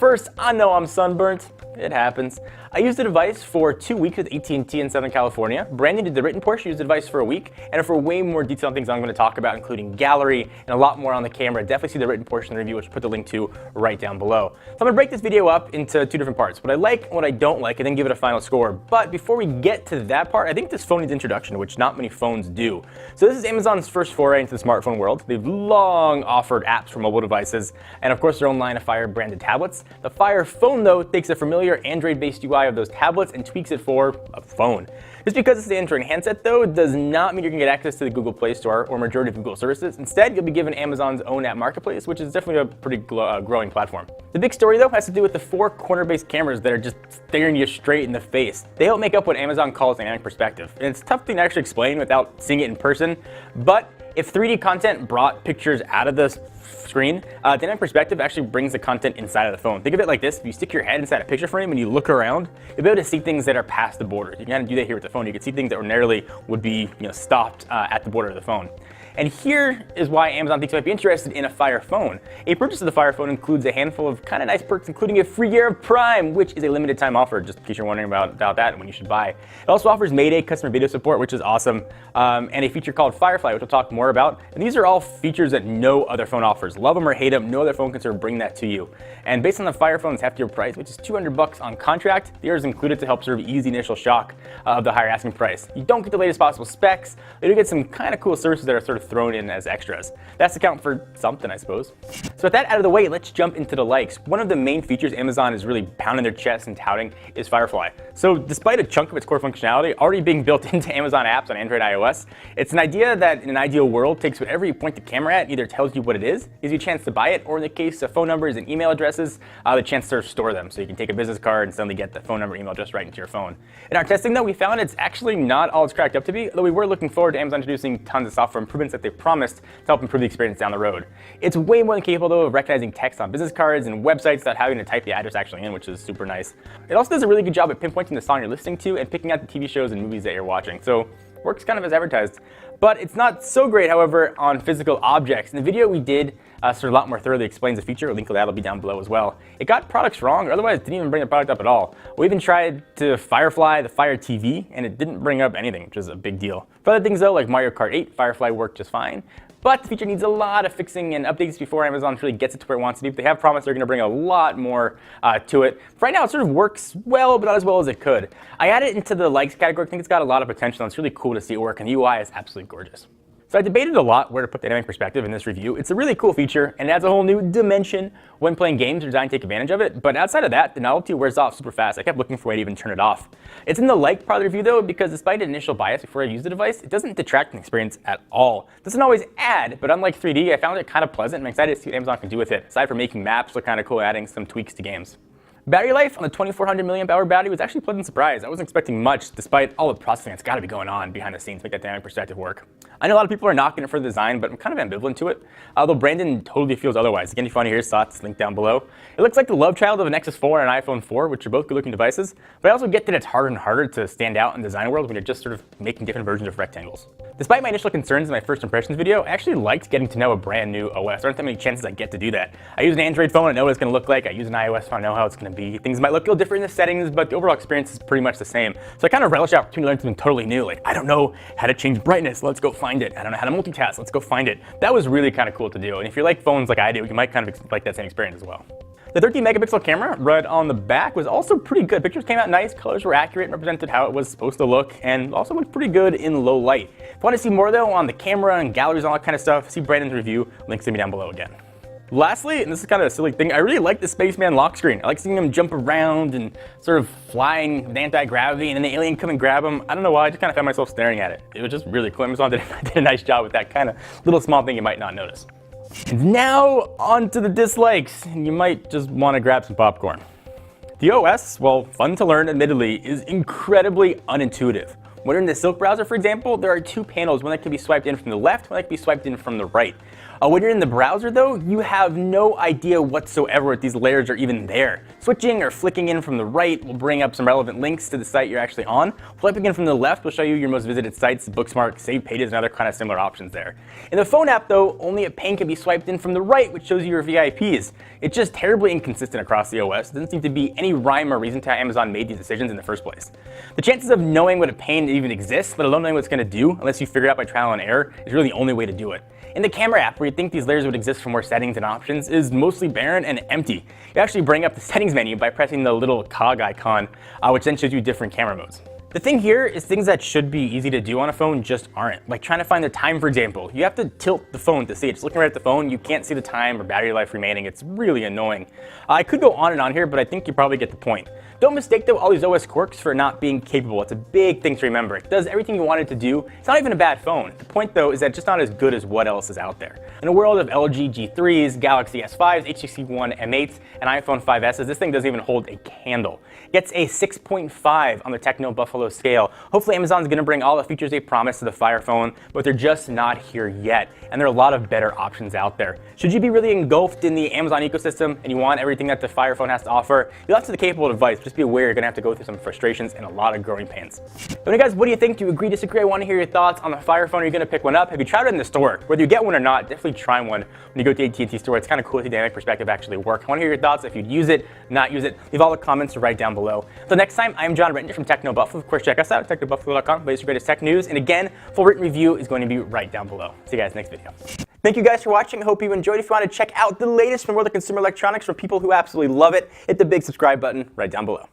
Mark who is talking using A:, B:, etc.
A: First, I know I'm sunburnt. It happens. I used the device for 2 weeks with AT&T in Southern California. Brandon did the written portion, used the device for a week. And for way more detailed things I'm going to talk about, including gallery and a lot more on the camera, definitely see the written portion of the review, which I'll put the link to right down below. So I'm going to break this video up into two different parts, what I like and what I don't like, and then give it a final score. But before we get to that part, I think this phone needs introduction, which not many phones do. So this is Amazon's first foray into the smartphone world. They've long offered apps for mobile devices, and of course their own line of Fire branded tablets. The Fire phone, though, takes a familiar Android-based UI of those tablets and tweaks it for a phone. Just because it's an Android handset, though, does not mean you're going to get access to the Google Play Store or majority of Google services. Instead, you'll be given Amazon's own app marketplace, which is definitely a pretty growing platform. The big story, though, has to do with the 4 corner-based cameras that are just staring you straight in the face. They help make up what Amazon calls dynamic perspective. And it's a tough thing to actually explain without seeing it in person, but if 3D content brought pictures out of the screen, dynamic perspective actually brings the content inside of the phone. Think of it like this: if you stick your head inside a picture frame and you look around, you'll be able to see things that are past the border. You can kind of do that here with the phone. You can see things that ordinarily would be stopped at the border of the phone. And here is why Amazon thinks you might be interested in a Fire phone. A purchase of the Fire phone includes a handful of kind of nice perks, including a free year of Prime, which is a limited time offer, just in case you're wondering about that and when you should buy. It also offers Mayday customer video support, which is awesome, and a feature called Firefly, which we'll talk more about. And these are all features that no other phone offers. Love them or hate them, no other phone can sort of bring that to you. And based on the Fire phone's heftier price, which is $200 on contract, the is included to help sort of ease the initial shock of the higher asking price. You don't get the latest possible specs, but you get some kind of cool services that are sort of thrown in as extras. That's to count for something, I suppose. So with that out of the way, let's jump into the likes. One of the main features Amazon is really pounding their chest and touting is Firefly. So despite a chunk of its core functionality already being built into Amazon apps on Android and iOS, it's an idea that in an ideal world takes whatever you point the camera at, either tells you what it is, gives you a chance to buy it, or in the case of phone numbers and email addresses, the chance to store them. So you can take a business card and suddenly get the phone number, email address right into your phone. In our testing, though, we found it's actually not all it's cracked up to be, though we were looking forward to Amazon introducing tons of software improvements that they promised to help improve the experience down the road. It's way more than capable, though, of recognizing text on business cards and websites without having to type the address actually in, which is super nice. It also does a really good job at pinpointing the song you're listening to and picking out the TV shows and movies that you're watching. So works kind of as advertised. But it's not so great, however, on physical objects. In the video we did sort of a lot more thoroughly explains the feature. A link to that will be down below as well. It got products wrong, or otherwise didn't even bring the product up at all. We even tried to Firefly the Fire TV, and it didn't bring up anything, which is a big deal. For other things though, like Mario Kart 8, Firefly worked just fine. But the feature needs a lot of fixing and updates before Amazon really gets it to where it wants to be. But they have promised they're going to bring a lot more to it. For right now, it sort of works well, but not as well as it could. I added it into the likes category. I think it's got a lot of potential, and it's really cool to see it work, and the UI is absolutely gorgeous. So I debated a lot where to put the dynamic perspective in this review. It's a really cool feature, and it adds a whole new dimension when playing games or designed to take advantage of it. But outside of that, the novelty wears off super fast. I kept looking for a way to even turn it off. It's in the like part of the review, though, because despite an initial bias before I used the device, it doesn't detract from the experience at all. It doesn't always add, but unlike 3D, I found it kind of pleasant, and I'm excited to see what Amazon can do with it. Aside from making maps look kind of cool, adding some tweaks to games. Battery life on the 2400 mAh battery was actually a pleasant surprise. I wasn't expecting much, despite all the processing that's got to be going on behind the scenes to make that dynamic perspective work. I know a lot of people are knocking it for the design, but I'm kind of ambivalent to it, although Brandon totally feels otherwise. Again, if you want to hear his thoughts, link down below. It looks like the love child of an Nexus 4 and an iPhone 4, which are both good-looking devices, but I also get that it's harder and harder to stand out in the design world when you're just sort of making different versions of rectangles. Despite my initial concerns in my first impressions video, I actually liked getting to know a brand new OS. There aren't that many chances I get to do that. I use an Android phone, I know what it's going to look like. I use an iOS phone, I know how it's going to be. Things might look a little different in the settings, but the overall experience is pretty much the same. So I kind of relish the opportunity to learn something totally new. Like, I don't know how to change brightness, let's go find it. I don't know how to multitask, let's go find it. That was really kind of cool to do. And if you like phones like I do, you might kind of like that same experience as well. The 13 megapixel camera right on the back was also pretty good. Pictures came out nice, colors were accurate and represented how it was supposed to look, and also looked pretty good in low light. If you want to see more though on the camera and galleries and all that kind of stuff, see Brandon's review, links to me down below again. Lastly, and this is kind of a silly thing, I really like the spaceman lock screen. I like seeing him jump around and sort of flying with anti-gravity, and then the alien come and grab him. I don't know why, I just kind of found myself staring at it. It was just really cool. Amazon did a nice job with that kind of little small thing you might not notice. And now, on to the dislikes. You might just want to grab some popcorn. The OS, while fun to learn admittedly, is incredibly unintuitive. When you're in the Silk browser, for example, there are 2 panels, one that can be swiped in from the left, one that can be swiped in from the right. When you're in the browser though, you have no idea whatsoever if these layers are even there. Switching or flicking in from the right will bring up some relevant links to the site you're actually on. Flipping in from the left will show you your most visited sites, bookmarks, saved pages, and other kind of similar options there. In the phone app though, only a pane can be swiped in from the right, which shows you your VIPs. It's just terribly inconsistent across the OS. There doesn't seem to be any rhyme or reason to how Amazon made these decisions in the first place. The chances of knowing what a pane even exists, let alone knowing what it's going to do, unless you figure it out by trial and error, is really the only way to do it. In the camera app, where you think these layers would exist for more settings and options, is mostly barren and empty. You actually bring up the settings menu by pressing the little cog icon, which then shows you different camera modes. The thing here is things that should be easy to do on a phone just aren't. Like trying to find the time, for example. You have to tilt the phone to see it. Just looking right at the phone, you can't see the time or battery life remaining. It's really annoying. I could go on and on here, but I think you probably get the point. Don't mistake though all these OS quirks for not being capable. It's a big thing to remember. It does everything you want it to do. It's not even a bad phone. The point though is that it's just not as good as what else is out there. In a world of LG G3s, Galaxy S5s, HTC One M8s, and iPhone 5Ss, this thing doesn't even hold a candle. It gets a 6.5 on the Techno Buffalo scale. Hopefully Amazon's going to bring all the features they promised to the Fire Phone, but they're just not here yet, and there are a lot of better options out there. Should you be really engulfed in the Amazon ecosystem and you want everything that the Fire Phone has to offer, you'll have to the capable device. Just be aware you're going to have to go through some frustrations and a lot of growing pains. But guys, what do you think? Do you agree, disagree? I want to hear your thoughts on the Fire Phone. Are you going to pick one up? Have you tried it in the store? Whether you get one or not, definitely try one when you go to the AT&T store. It's kind of cool to see the dynamic perspective actually work. I want to hear your thoughts. If you'd use it, not use it, leave all the comments right down below. Until next time, I'm John Rentner from Techno Buffalo. Of course, check us out at technobuffalo.com. Latest greatest tech news. And again, full written review is going to be right down below. See you guys next video. Thank you guys for watching. I hope you enjoyed. If you want to check out the latest from the world of consumer electronics from people who absolutely love it, hit the big subscribe button right down below.